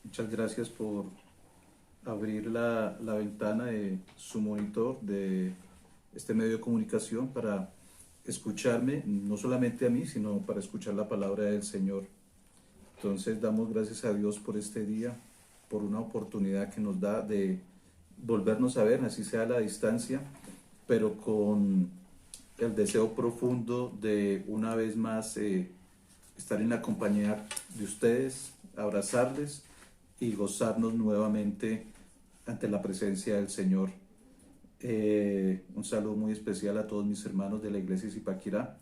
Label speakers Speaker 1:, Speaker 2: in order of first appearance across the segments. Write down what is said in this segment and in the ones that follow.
Speaker 1: Muchas gracias por abrir la ventana de su monitor de este medio de comunicación para escucharme, no solamente a mí, sino para escuchar la palabra del Señor. Entonces damos gracias a Dios por este día, por una oportunidad que nos da de volvernos a ver, así sea a la distancia, pero con el deseo profundo de una vez más estar en la compañía de ustedes, abrazarles y gozarnos nuevamente ante la presencia del Señor. Un saludo muy especial a todos mis hermanos de la iglesia Zipaquirá.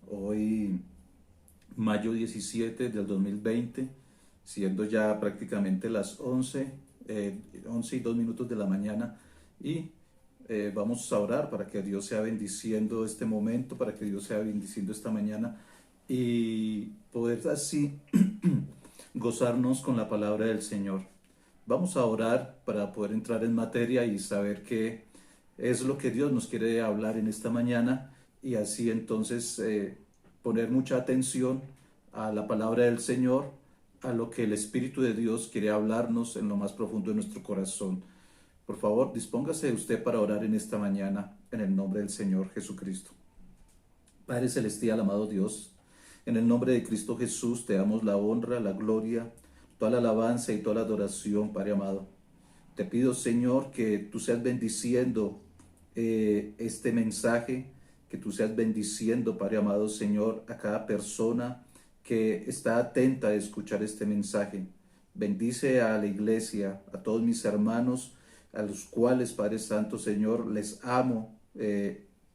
Speaker 1: Hoy, mayo 17 del 2020, siendo ya prácticamente las 11 y 2 minutos de la mañana, y vamos a orar para que Dios sea bendiciendo este momento, para que Dios sea bendiciendo esta mañana y poder así gozarnos con la palabra del Señor. Vamos a orar para poder entrar en materia y saber qué es lo que Dios nos quiere hablar en esta mañana y así entonces poner mucha atención a la palabra del Señor, a lo que el Espíritu de Dios quiere hablarnos en lo más profundo de nuestro corazón. Por favor, dispóngase usted para orar en esta mañana en el nombre del Señor Jesucristo. Padre Celestial, amado Dios, en el nombre de Cristo Jesús te damos la honra, la gloria, toda la alabanza y toda la adoración, Padre amado. Te pido, Señor, que tú seas bendiciendo este mensaje, que tú seas bendiciendo, Padre amado, Señor, a cada persona que está atenta a escuchar este mensaje. Bendice a la iglesia, a todos mis hermanos, a los cuales, Padre Santo, Señor, les amo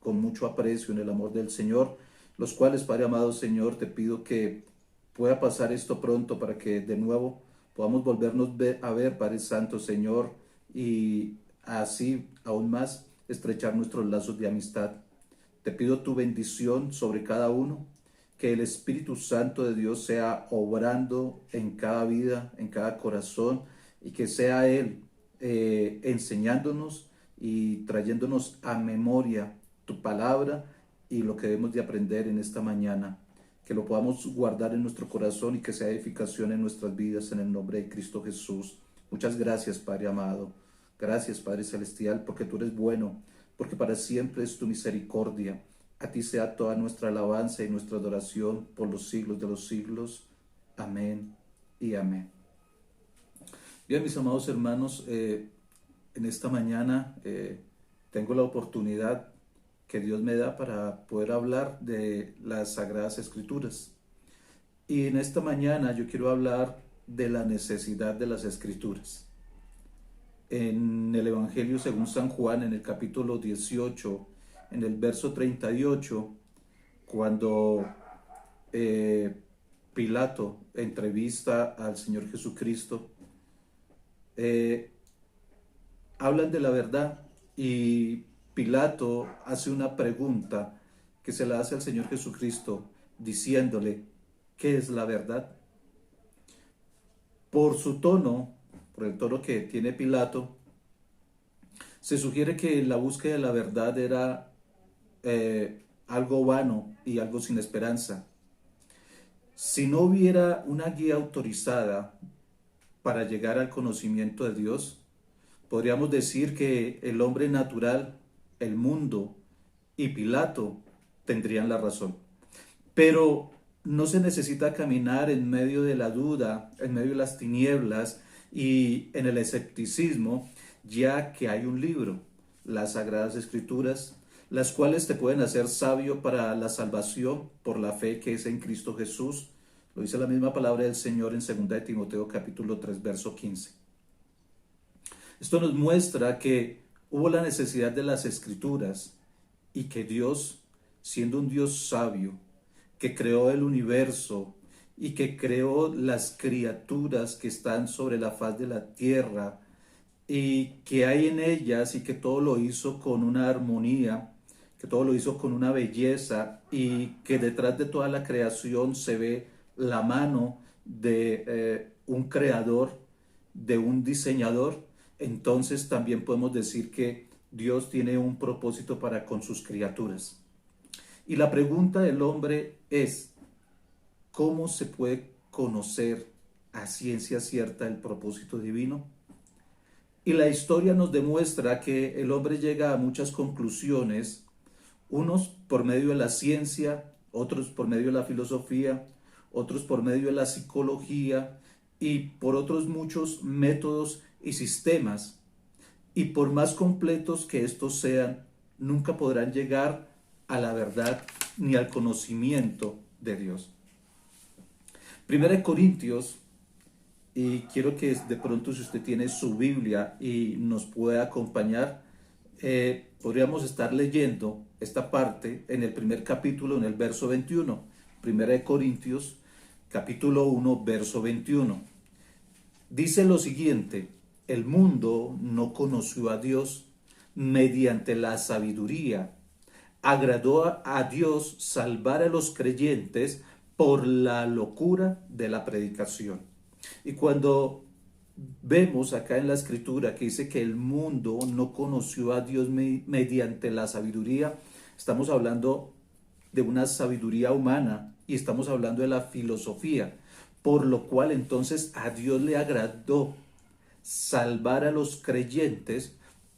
Speaker 1: con mucho aprecio en el amor del Señor, los cuales, Padre amado, Señor, te pido que pueda pasar esto pronto para que de nuevo podamos volvernos a ver, Padre Santo, Señor, y así aún más estrechar nuestros lazos de amistad. Te pido tu bendición sobre cada uno, que el Espíritu Santo de Dios sea obrando en cada vida, en cada corazón, y que sea Él enseñándonos y trayéndonos a memoria tu palabra y lo que debemos de aprender en esta mañana. Que lo podamos guardar en nuestro corazón y que sea edificación en nuestras vidas en el nombre de Cristo Jesús. Muchas gracias, Padre amado. Gracias, Padre Celestial, porque tú eres bueno, porque para siempre es tu misericordia. A ti sea toda nuestra alabanza y nuestra adoración por los siglos de los siglos. Amén y amén. Bien, mis amados hermanos, en esta mañana tengo la oportunidad que Dios me da para poder hablar de las Sagradas Escrituras. Y en esta mañana yo quiero hablar de la necesidad de las Escrituras. En el Evangelio según San Juan, en el capítulo 18, en el verso 38, cuando eh, Pilato entrevista al Señor Jesucristo, eh, hablan de la verdad y Pilato hace una pregunta que se la hace al Señor Jesucristo diciéndole, ¿qué es la verdad? Por su tono, por el tono que tiene Pilato, se sugiere que la búsqueda de la verdad era algo vano y algo sin esperanza. Si no hubiera una guía autorizada para llegar al conocimiento de Dios, podríamos decir que el hombre natural, el mundo y Pilato tendrían la razón. Pero no se necesita caminar en medio de la duda, en medio de las tinieblas y en el escepticismo, ya que hay un libro, las Sagradas Escrituras, las cuales te pueden hacer sabio para la salvación por la fe que es en Cristo Jesús. Lo dice la misma palabra del Señor en 2 de Timoteo capítulo 3, verso 15. Esto nos muestra que hubo la necesidad de las Escrituras y que Dios, siendo un Dios sabio, que creó el universo y que creó las criaturas que están sobre la faz de la tierra y que hay en ellas y que todo lo hizo con una armonía, que todo lo hizo con una belleza y que detrás de toda la creación se ve la mano de un creador, de un diseñador. Entonces también podemos decir que Dios tiene un propósito para con sus criaturas. Y la pregunta del hombre es, ¿cómo se puede conocer a ciencia cierta el propósito divino. Y la historia nos demuestra que el hombre llega a muchas conclusiones, unos por medio de la ciencia, otros por medio de la filosofía, otros por medio de la psicología y por otros muchos métodos y sistemas. Y por más completos que estos sean, nunca podrán llegar a la verdad ni al conocimiento de Dios. Primera de Corintios, y quiero que de pronto, si usted tiene su Biblia y nos puede acompañar, podríamos estar leyendo esta parte en el primer capítulo, en el verso 21. Primera de Corintios, capítulo 1, verso 21. Dice lo siguiente: el mundo no conoció a Dios mediante la sabiduría. Agradó a Dios salvar a los creyentes por la locura de la predicación. Y cuando vemos acá en la escritura que dice que el mundo no conoció a Dios mediante la sabiduría, estamos hablando de una sabiduría humana y estamos hablando de la filosofía, por lo cual entonces a Dios le agradó salvar a los creyentes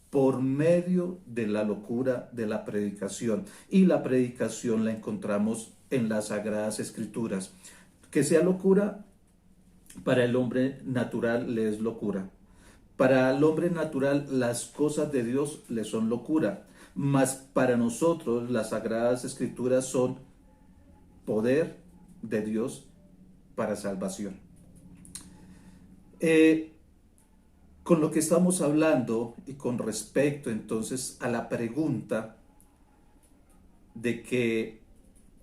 Speaker 1: por medio de la locura de la predicación. Y la predicación la encontramos en las Sagradas Escrituras. Que sea locura, para el hombre natural le es locura. Para el hombre natural las cosas de Dios le son locura. Mas para nosotros las Sagradas Escrituras son poder de Dios para salvación. Con lo que estamos hablando y con respecto entonces a la pregunta de que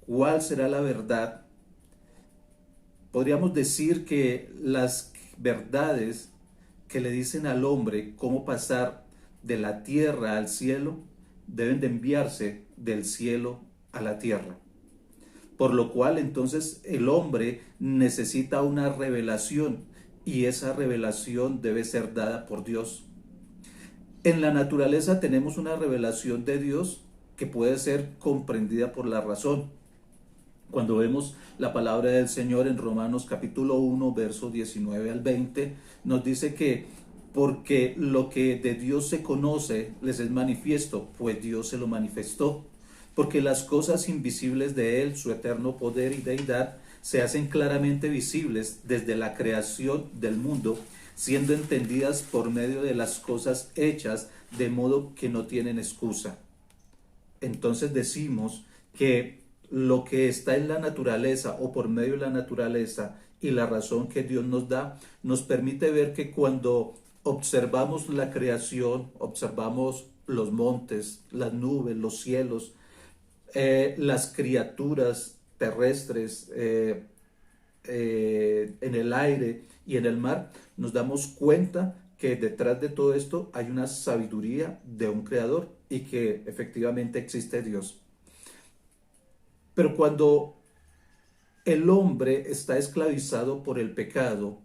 Speaker 1: cuál será la verdad, podríamos decir que las verdades que le dicen al hombre cómo pasar de la tierra al cielo deben de enviarse del cielo a la tierra. Por lo cual entonces el hombre necesita una revelación y esa revelación debe ser dada por Dios. En la naturaleza tenemos una revelación de Dios que puede ser comprendida por la razón. Cuando vemos la palabra del Señor en Romanos capítulo 1, versos 19 al 20, nos dice que porque lo que de Dios se conoce les es manifiesto, pues Dios se lo manifestó. Porque las cosas invisibles de Él, su eterno poder y deidad, se hacen claramente visibles desde la creación del mundo, siendo entendidas por medio de las cosas hechas, de modo que no tienen excusa. Entonces decimos que lo que está en la naturaleza o por medio de la naturaleza y la razón que Dios nos da, nos permite ver que cuando observamos la creación, observamos los montes, las nubes, los cielos, las criaturas terrestres en el aire y en el mar, nos damos cuenta que detrás de todo esto hay una sabiduría de un creador y que efectivamente existe Dios. Pero cuando el hombre está esclavizado por el pecado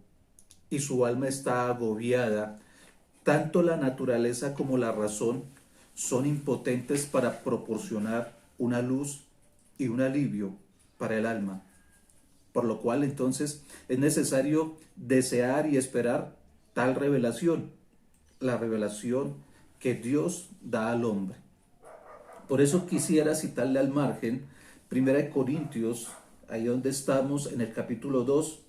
Speaker 1: y su alma está agobiada, tanto la naturaleza como la razón son impotentes para proporcionar una luz y un alivio para el alma. Por lo cual entonces es necesario desear y esperar tal revelación, la revelación que Dios da al hombre. Por eso quisiera citarle al margen 1 Corintios, ahí donde estamos en el capítulo 2,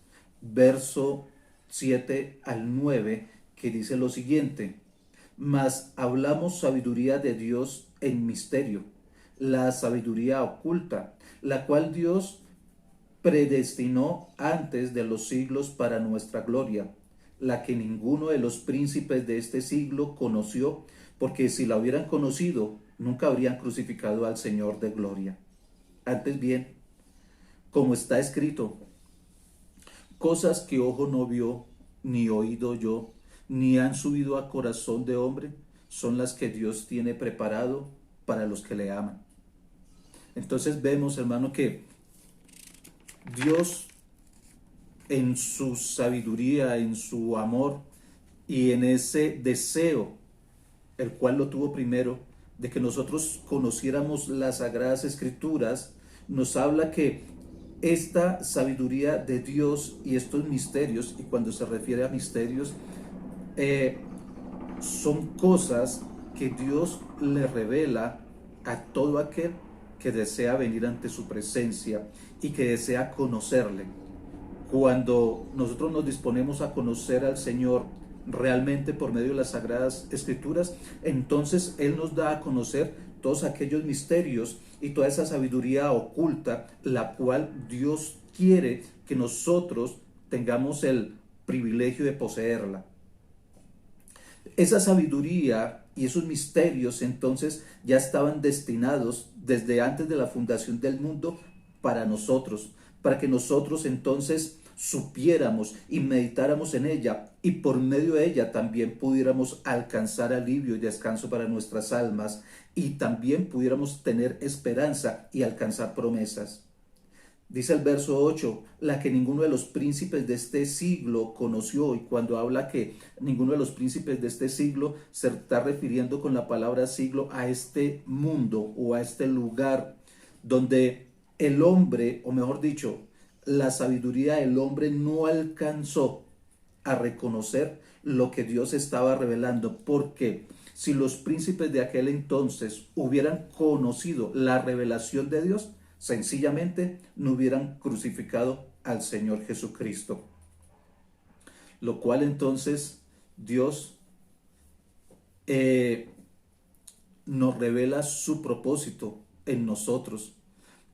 Speaker 1: verso 7 al 9, que dice lo siguiente: mas hablamos sabiduría de Dios en misterio, la sabiduría oculta, la cual Dios predestinó antes de los siglos para nuestra gloria, la que ninguno de los príncipes de este siglo conoció, porque si la hubieran conocido, nunca habrían crucificado al Señor de gloria. Antes bien, como está escrito, cosas que ojo no vio, ni oído yo, ni han subido a corazón de hombre, son las que Dios tiene preparado para los que le aman. Entonces vemos, hermano, que Dios en su sabiduría, en su amor y en ese deseo, el cual lo tuvo primero, de que nosotros conociéramos las Sagradas Escrituras, nos habla que esta sabiduría de Dios y estos misterios, y cuando se refiere a misterios, eh, son cosas que Dios le revela a todo aquel que desea venir ante su presencia y que desea conocerle. Cuando nosotros nos disponemos a conocer al Señor realmente por medio de las Sagradas Escrituras, entonces Él nos da a conocer todos aquellos misterios y toda esa sabiduría oculta, la cual Dios quiere que nosotros tengamos el privilegio de poseerla. Esa sabiduría y esos misterios entonces ya estaban destinados desde antes de la fundación del mundo para nosotros, para que nosotros entonces supiéramos y meditáramos en ella y por medio de ella también pudiéramos alcanzar alivio y descanso para nuestras almas y también pudiéramos tener esperanza y alcanzar promesas. Dice el verso 8, la que ninguno de los príncipes de este siglo conoció, y cuando habla que ninguno de los príncipes de este siglo se está refiriendo con la palabra siglo a este mundo o a este lugar donde el hombre, o mejor dicho, la sabiduría del hombre no alcanzó a reconocer lo que Dios estaba revelando, porque si los príncipes de aquel entonces hubieran conocido la revelación de Dios, sencillamente no hubieran crucificado al Señor Jesucristo. Lo cual entonces Dios nos revela su propósito en nosotros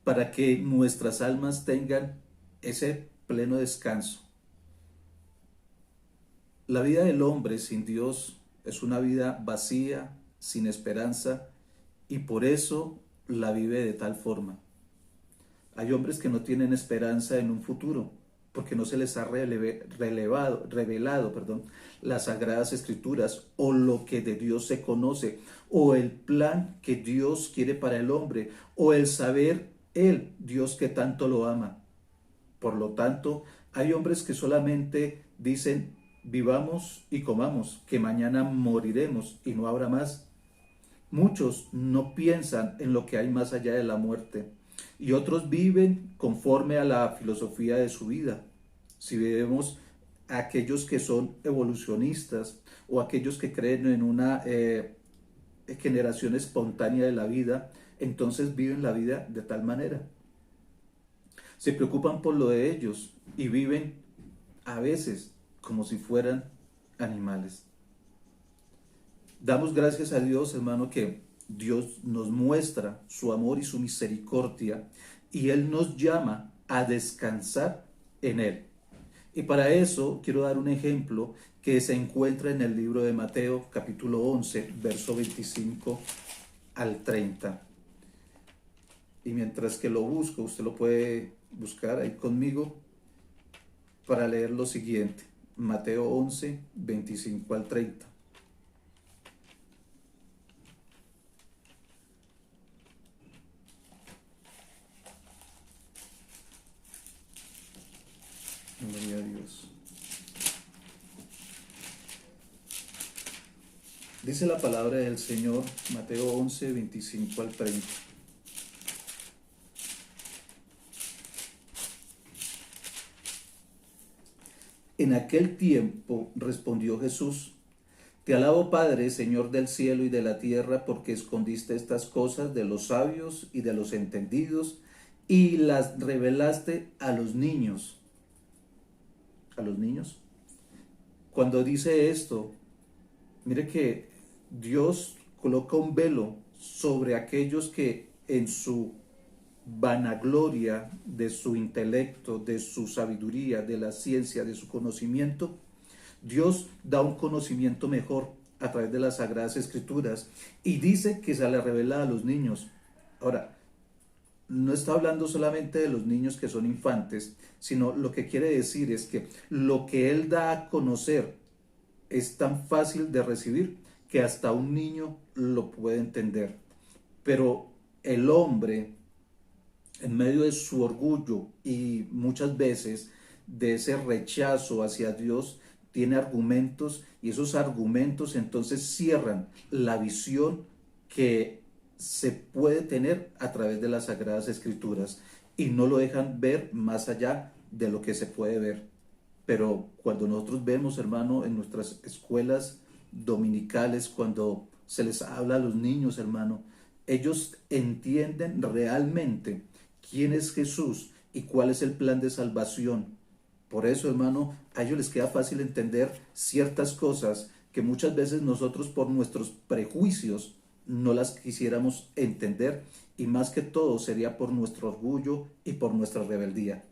Speaker 1: para que nuestras almas tengan ese pleno descanso. La vida del hombre sin Dios es una vida vacía, sin esperanza, y por eso la vive de tal forma. Hay hombres que no tienen esperanza en un futuro, porque no se les ha revelado las Sagradas Escrituras o lo que de Dios se conoce, o el plan que Dios quiere para el hombre, o el saber el Dios que tanto lo ama. Por lo tanto, hay hombres que solamente dicen, vivamos y comamos, que mañana moriremos y no habrá más. Muchos no piensan en lo que hay más allá de la muerte y otros viven conforme a la filosofía de su vida. Si vemos a aquellos que son evolucionistas o aquellos que creen en una generación espontánea de la vida, entonces viven la vida de tal manera. Se preocupan por lo de ellos y viven a veces como si fueran animales. Damos gracias a Dios, hermano, que Dios nos muestra su amor y su misericordia y Él nos llama a descansar en Él. Y para eso quiero dar un ejemplo que se encuentra en el libro de Mateo, capítulo 11, verso 25 al 30. Y mientras que lo busco, usted lo puede buscar ahí conmigo para leer lo siguiente. Mateo 11, 25 al 30. Gloria a Dios. Dice la palabra del Señor, Mateo 11, 25 al 30. En aquel tiempo respondió Jesús: Te alabo, Padre, Señor del cielo y de la tierra, porque escondiste estas cosas de los sabios y de los entendidos y las revelaste a los niños. ¿A los niños? Cuando dice esto, mire que Dios coloca un velo sobre aquellos que en su vanagloria de su intelecto, de su sabiduría, de la ciencia, de su conocimiento, Dios da un conocimiento mejor a través de las Sagradas Escrituras y dice que se le revela a los niños. Ahora, no está hablando solamente de los niños que son infantes, sino lo que quiere decir es que lo que Él da a conocer es tan fácil de recibir que hasta un niño lo puede entender. Pero el hombre, en medio de su orgullo y muchas veces de ese rechazo hacia Dios, tiene argumentos y esos argumentos entonces cierran la visión que se puede tener a través de las Sagradas Escrituras. y no lo dejan ver más allá de lo que se puede ver. Pero cuando nosotros vemos, hermano, en nuestras escuelas dominicales, cuando se les habla a los niños, hermano, ellos entienden realmente quién es Jesús y cuál es el plan de salvación. Por eso, hermano, a ellos les queda fácil entender ciertas cosas que muchas veces nosotros por nuestros prejuicios no las quisiéramos entender, y más que todo sería por nuestro orgullo y por nuestra rebeldía.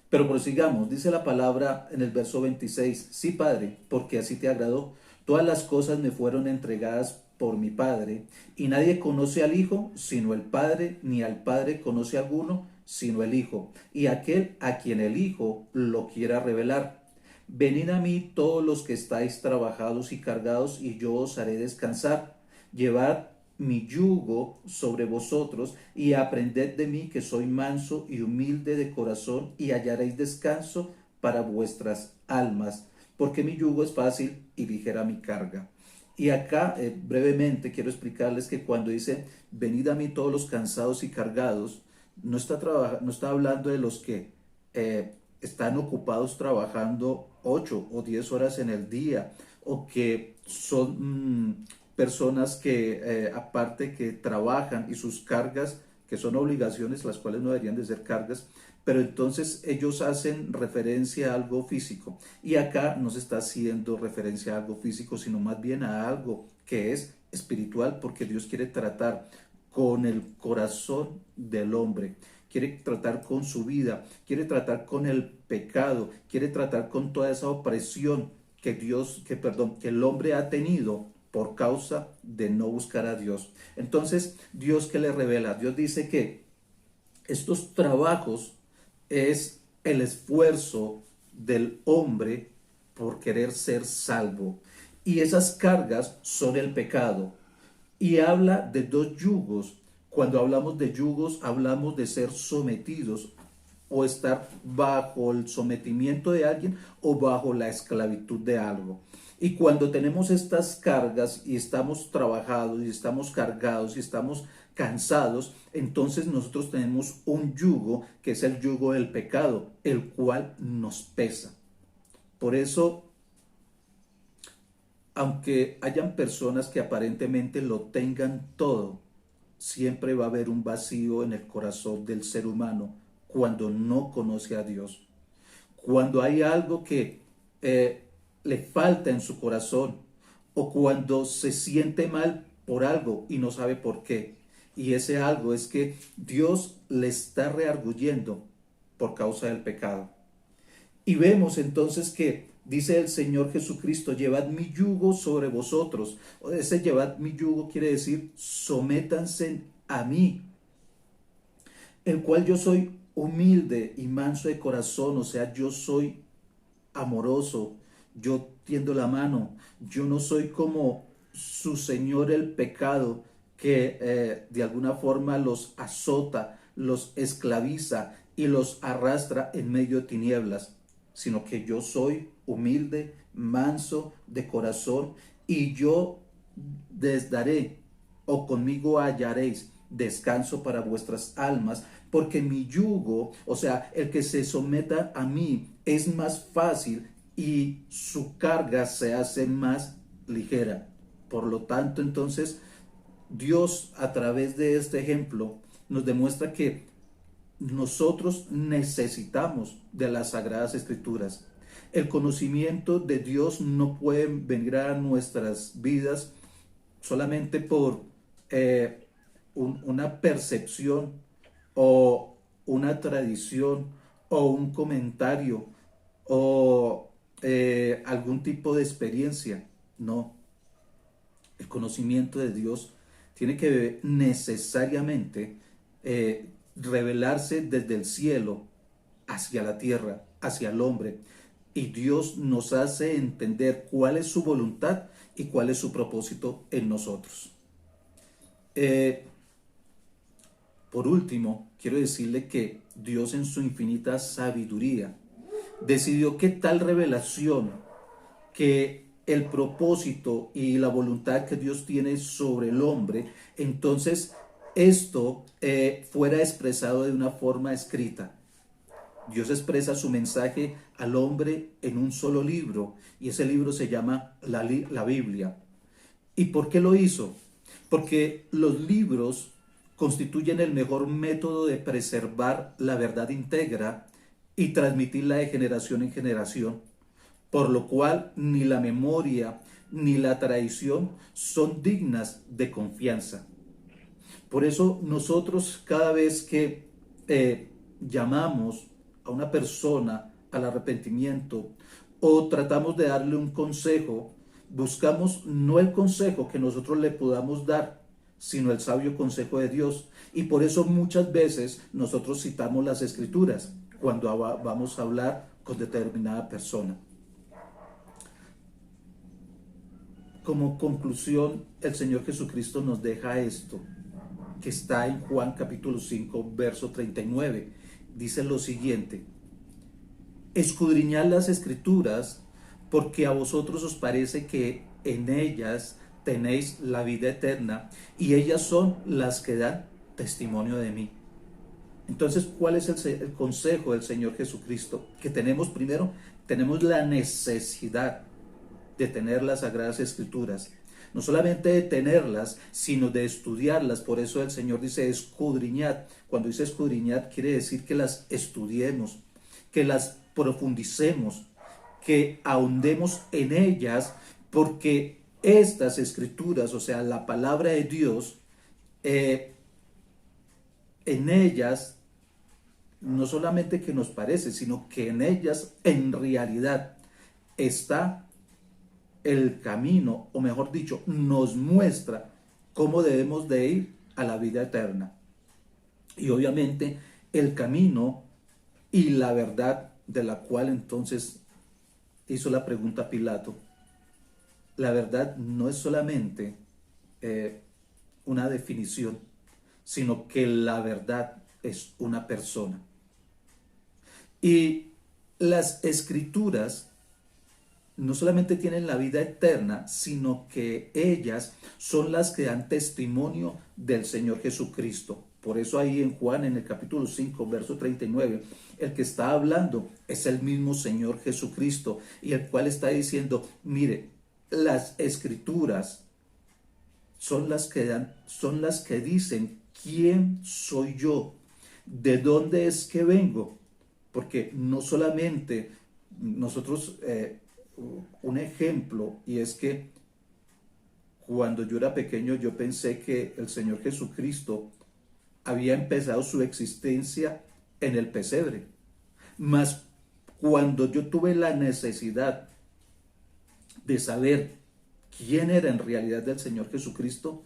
Speaker 1: Pero prosigamos, dice la palabra en el verso 26, sí, Padre, porque así te agradó. Todas las cosas me fueron entregadas por mi Padre, y nadie conoce al Hijo sino el Padre, ni al Padre conoce alguno sino el Hijo, y aquel a quien el Hijo lo quiera revelar. Venid a mí todos los que estáis trabajados y cargados, y yo os haré descansar. Llevad mi yugo sobre vosotros y aprended de mí, que soy manso y humilde de corazón, y hallaréis descanso para vuestras almas, porque mi yugo es fácil y ligera mi carga. Y acá brevemente quiero explicarles que cuando dice venid a mí todos los cansados y cargados, no está hablando de los que están ocupados trabajando 8 o 10 horas en el día, o que son personas que aparte que trabajan y sus cargas, que son obligaciones, las cuales no deberían de ser cargas, pero entonces ellos hacen referencia a algo físico. Y acá no se está haciendo referencia a algo físico, sino más bien a algo que es espiritual, porque Dios quiere tratar con el corazón del hombre, quiere tratar con su vida, quiere tratar con el pecado, quiere tratar con toda esa opresión que el hombre ha tenido por causa de no buscar a Dios. Entonces, Dios, ¿qué le revela? Dios dice que estos trabajos es el esfuerzo del hombre por querer ser salvo, y esas cargas son el pecado. Y habla de dos yugos. Cuando hablamos de yugos, hablamos de ser sometidos o estar bajo el sometimiento de alguien o bajo la esclavitud de algo. Y cuando tenemos estas cargas y estamos trabajados y estamos cargados y estamos cansados, entonces nosotros tenemos un yugo que es el yugo del pecado, el cual nos pesa. Por eso, aunque hayan personas que aparentemente lo tengan todo, siempre va a haber un vacío en el corazón del ser humano cuando no conoce a Dios. Cuando hay algo que le falta en su corazón, o cuando se siente mal por algo y no sabe por qué. Y ese algo es que Dios le está rearguyendo por causa del pecado. Y vemos entonces que dice el Señor Jesucristo, llevad mi yugo sobre vosotros. Ese llevad mi yugo quiere decir sométanse a mí, el cual yo soy humilde y manso de corazón, o sea, yo soy amoroso, yo tiendo la mano, yo no soy como su señor el pecado, que de alguna forma los azota, los esclaviza y los arrastra en medio de tinieblas, sino que yo soy humilde, manso de corazón, y yo les daré, o conmigo hallaréis descanso para vuestras almas, porque mi yugo, o sea, el que se someta a mí, es más fácil y su carga se hace más ligera. Por lo tanto, entonces, Dios a través de este ejemplo nos demuestra que nosotros necesitamos de las Sagradas Escrituras. El conocimiento de Dios no puede venir a nuestras vidas solamente por una percepción o una tradición o un comentario o algún tipo de experiencia. No, el conocimiento de Dios tiene que necesariamente revelarse desde el cielo hacia la tierra, hacia el hombre. Y Dios nos hace entender cuál es su voluntad y cuál es su propósito en nosotros. Por último, quiero decirle que Dios en su infinita sabiduría decidió que tal revelación, que el propósito y la voluntad que Dios tiene sobre el hombre, entonces esto fuera expresado de una forma escrita. Dios expresa su mensaje al hombre en un solo libro, y ese libro se llama la Biblia. ¿Y por qué lo hizo? Porque los libros constituyen el mejor método de preservar la verdad íntegra y transmitirla de generación en generación, por lo cual ni la memoria ni la tradición son dignas de confianza. Por eso nosotros cada vez que llamamos a una persona al arrepentimiento o tratamos de darle un consejo, buscamos no el consejo que nosotros le podamos dar, sino el sabio consejo de Dios. Y por eso muchas veces nosotros citamos las escrituras cuando vamos a hablar con determinada persona. Como conclusión, el Señor Jesucristo nos deja esto, que está en Juan capítulo 5, verso 39. Dice lo siguiente: escudriñad las escrituras, porque a vosotros os parece que en ellas tenéis la vida eterna, y ellas son las que dan testimonio de mí. Entonces, ¿cuál es el consejo del Señor Jesucristo? Que tenemos primero, tenemos la necesidad de tener las Sagradas Escrituras. No solamente de tenerlas, sino de estudiarlas. Por eso el Señor dice escudriñad. Cuando dice escudriñad, quiere decir que las estudiemos, que las profundicemos, que ahondemos en ellas, porque estas escrituras, o sea, la palabra de Dios, en ellas, no solamente que nos parece, sino que en ellas en realidad está el camino, o mejor dicho, nos muestra cómo debemos de ir a la vida eterna. Y obviamente el camino y la verdad, de la cual entonces hizo la pregunta Pilato. La verdad no es solamente una definición, sino que la verdad es una persona. Y las escrituras no solamente tienen la vida eterna, sino que ellas son las que dan testimonio del Señor Jesucristo. Por eso ahí en Juan, en el capítulo 5, verso 39, el que está hablando es el mismo Señor Jesucristo, y el cual está diciendo, mire, las escrituras son las que dicen quién soy yo, de dónde es que vengo, porque no solamente nosotros, un ejemplo, y es que cuando yo era pequeño yo pensé que el Señor Jesucristo había empezado su existencia en el pesebre, mas cuando yo tuve la necesidad de saber quién era en realidad el Señor Jesucristo,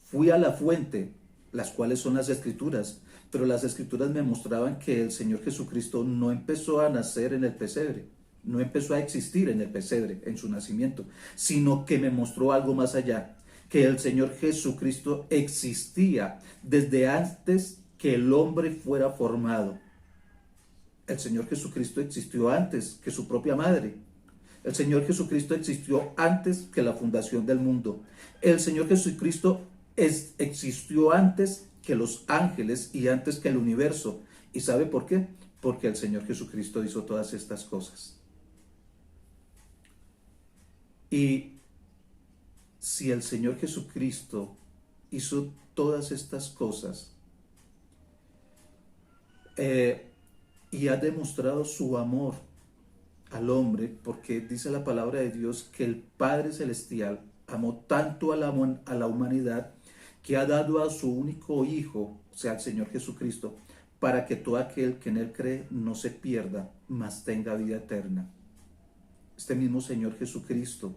Speaker 1: fui a la fuente, las cuales son las escrituras, pero las escrituras me mostraban que el Señor Jesucristo no empezó a nacer en el pesebre, no empezó a existir en el pesebre, en su nacimiento, sino que me mostró algo más allá, que el Señor Jesucristo existía desde antes que el hombre fuera formado. El Señor Jesucristo existió antes que su propia madre. El Señor Jesucristo existió antes que la fundación del mundo. El Señor Jesucristo existió antes que los ángeles y antes que el universo. ¿Y sabe por qué? Porque el Señor Jesucristo hizo todas estas cosas. Y si el Señor Jesucristo hizo todas estas cosas y ha demostrado su amor al hombre, porque dice la palabra de Dios que el Padre Celestial amó tanto a la humanidad que ha dado a su único Hijo, o sea, al Señor Jesucristo, para que todo aquel que en Él cree no se pierda, mas tenga vida eterna. Este mismo Señor Jesucristo,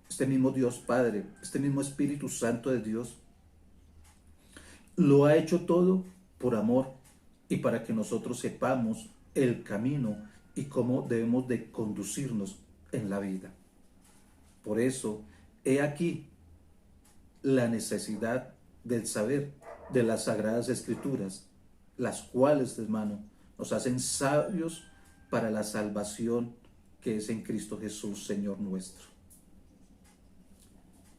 Speaker 1: este mismo Dios Padre, este mismo Espíritu Santo de Dios, lo ha hecho todo por amor y para que nosotros sepamos el camino y cómo debemos de conducirnos en la vida. Por eso, he aquí la necesidad del saber de las Sagradas Escrituras, las cuales, hermano, nos hacen sabios para la salvación que es en Cristo Jesús, Señor nuestro.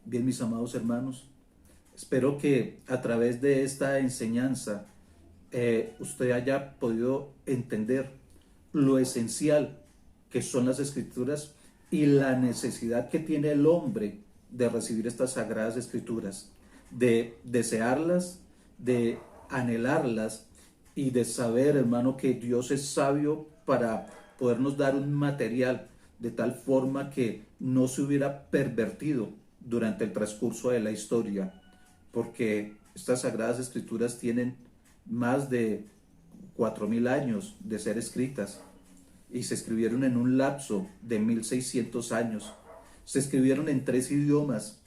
Speaker 1: Bien, mis amados hermanos, Espero que a través de esta enseñanza usted haya podido entender lo esencial que son las escrituras y la necesidad que tiene el hombre de recibir estas sagradas escrituras, de desearlas, de anhelarlas y de saber, hermano, que Dios es sabio para podernos dar un material de tal forma que no se hubiera pervertido durante el transcurso de la historia, porque estas sagradas escrituras tienen más de 4000 años de ser escritas y se escribieron en un lapso de 1600 años. Se escribieron en 3 idiomas,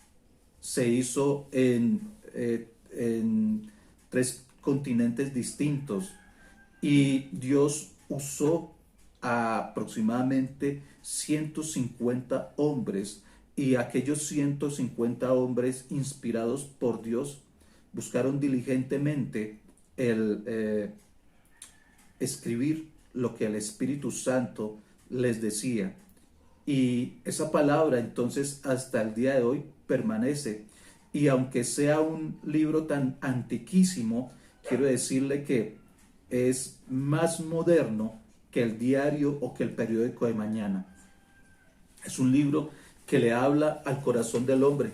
Speaker 1: se hizo en 3 continentes distintos y Dios usó a aproximadamente 150 hombres, y aquellos 150 hombres inspirados por Dios buscaron diligentemente el escribir lo que el Espíritu Santo les decía. Y esa palabra entonces hasta el día de hoy permanece. Y aunque sea un libro tan antiquísimo, quiero decirle que es más moderno que el diario o que el periódico de mañana. Es un libro que le habla al corazón del hombre.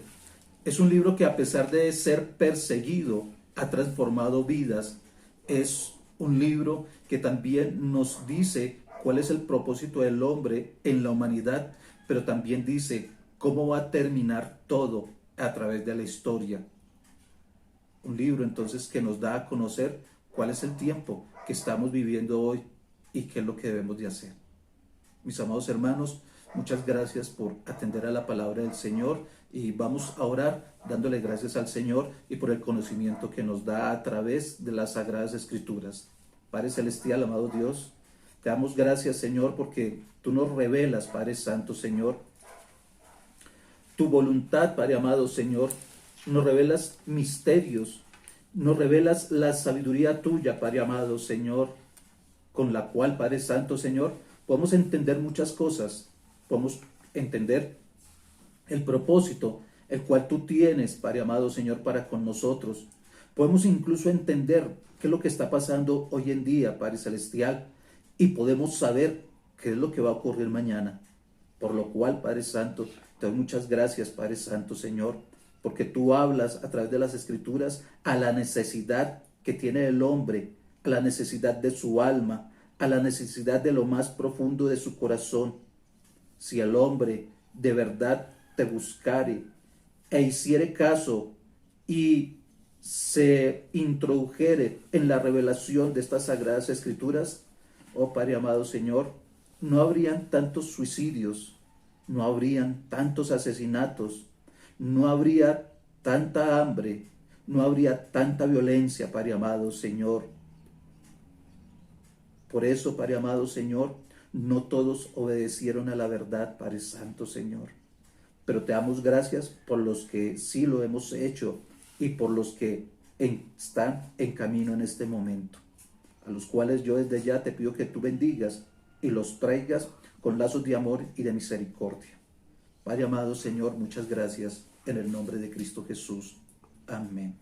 Speaker 1: Es un libro que, a pesar de ser perseguido, ha transformado vidas. Es un libro que también nos dice cuál es el propósito del hombre en la humanidad, pero también dice cómo va a terminar todo a través de la historia. Un libro entonces que nos da a conocer cuál es el tiempo que estamos viviendo hoy y qué es lo que debemos de hacer. Mis amados hermanos, muchas gracias por atender a la palabra del Señor, y vamos a orar dándole gracias al Señor y por el conocimiento que nos da a través de las Sagradas Escrituras. Padre Celestial, amado Dios, te damos gracias, Señor, porque tú nos revelas, Padre Santo, Señor, tu voluntad, Padre amado, Señor. Nos revelas misterios, nos revelas la sabiduría tuya, Padre amado, Señor, con la cual, Padre Santo, Señor, podemos entender muchas cosas. Podemos entender el propósito el cual tú tienes, Padre amado, Señor, para con nosotros. Podemos incluso entender qué es lo que está pasando hoy en día, Padre Celestial, y podemos saber qué es lo que va a ocurrir mañana. Por lo cual, Padre Santo, te doy muchas gracias, Padre Santo, Señor, porque tú hablas a través de las Escrituras a la necesidad que tiene el hombre, a la necesidad de su alma, a la necesidad de lo más profundo de su corazón. Si el hombre de verdad te buscare e hiciere caso y se introdujere en la revelación de estas sagradas escrituras, oh Padre amado Señor, no habrían tantos suicidios, no habrían tantos asesinatos, no habría tanta hambre, no habría tanta violencia, Padre amado Señor. Por eso, Padre amado Señor, no todos obedecieron a la verdad, Padre Santo, Señor. Pero te damos gracias por los que sí lo hemos hecho y por los que están en camino en este momento, a los cuales yo desde ya te pido que tú bendigas y los traigas con lazos de amor y de misericordia. Padre amado Señor, muchas gracias en el nombre de Cristo Jesús. Amén.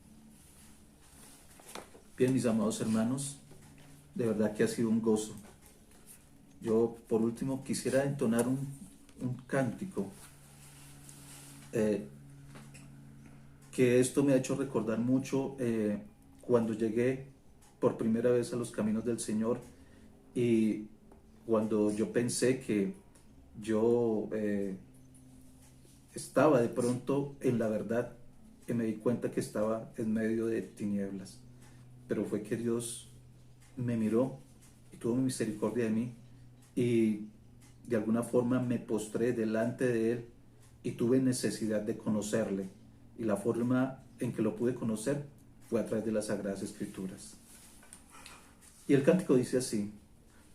Speaker 1: Bien, mis amados hermanos, de verdad que ha sido un gozo. Yo, por último, quisiera entonar un cántico que esto me ha hecho recordar mucho cuando llegué por primera vez a los caminos del Señor, y cuando yo pensé que yo estaba de pronto en la verdad, y me di cuenta que estaba en medio de tinieblas. Pero fue que Dios me miró y tuvo misericordia de mí, y de alguna forma me postré delante de Él y tuve necesidad de conocerle, y la forma en que lo pude conocer fue a través de las Sagradas Escrituras. Y el cántico dice así: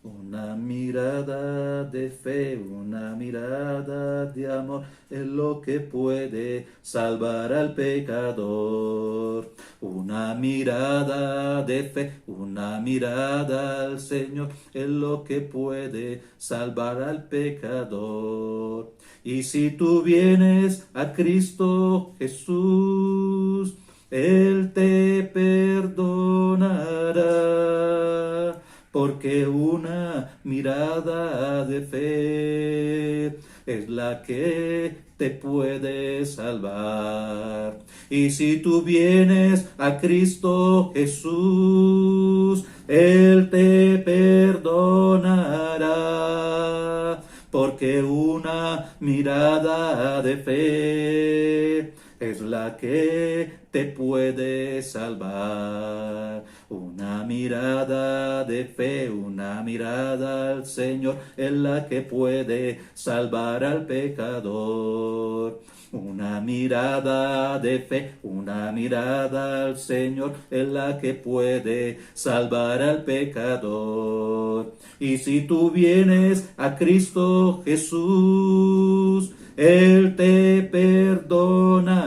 Speaker 1: una mirada de fe, una mirada de amor es lo que puede salvar al pecador. Una mirada de fe, una mirada al Señor es lo que puede salvar al pecador. Y si tú vienes a Cristo Jesús, Él te perdonará, porque una mirada de fe es la que te puede salvar. Y si tú vienes a Cristo Jesús, Él te perdonará, porque una mirada de fe es la que te puede salvar. Una mirada de fe, una mirada al Señor es la que puede salvar al pecador. Una mirada de fe, una mirada al Señor es la que puede salvar al pecador. Y si tú vienes a Cristo Jesús, Él te perdonará,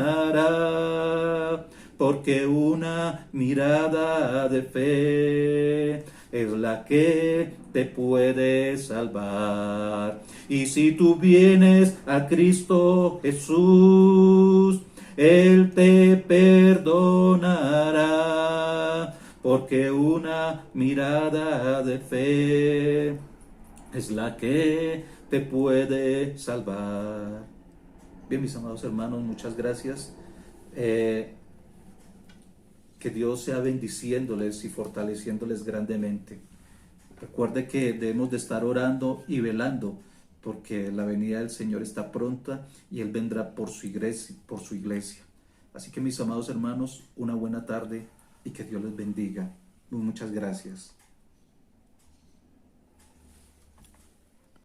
Speaker 1: porque una mirada de fe es la que te puede salvar. Y si tú vienes a Cristo Jesús, Él te perdonará, porque una mirada de fe es la que te puede salvar. Bien, mis amados hermanos, muchas gracias. Que Dios sea bendiciéndoles y fortaleciéndoles grandemente. Recuerde que debemos de estar orando y velando, porque la venida del Señor está pronta y Él vendrá por su iglesia, por su iglesia. Así que, mis amados hermanos, una buena tarde y que Dios les bendiga. Muchas gracias.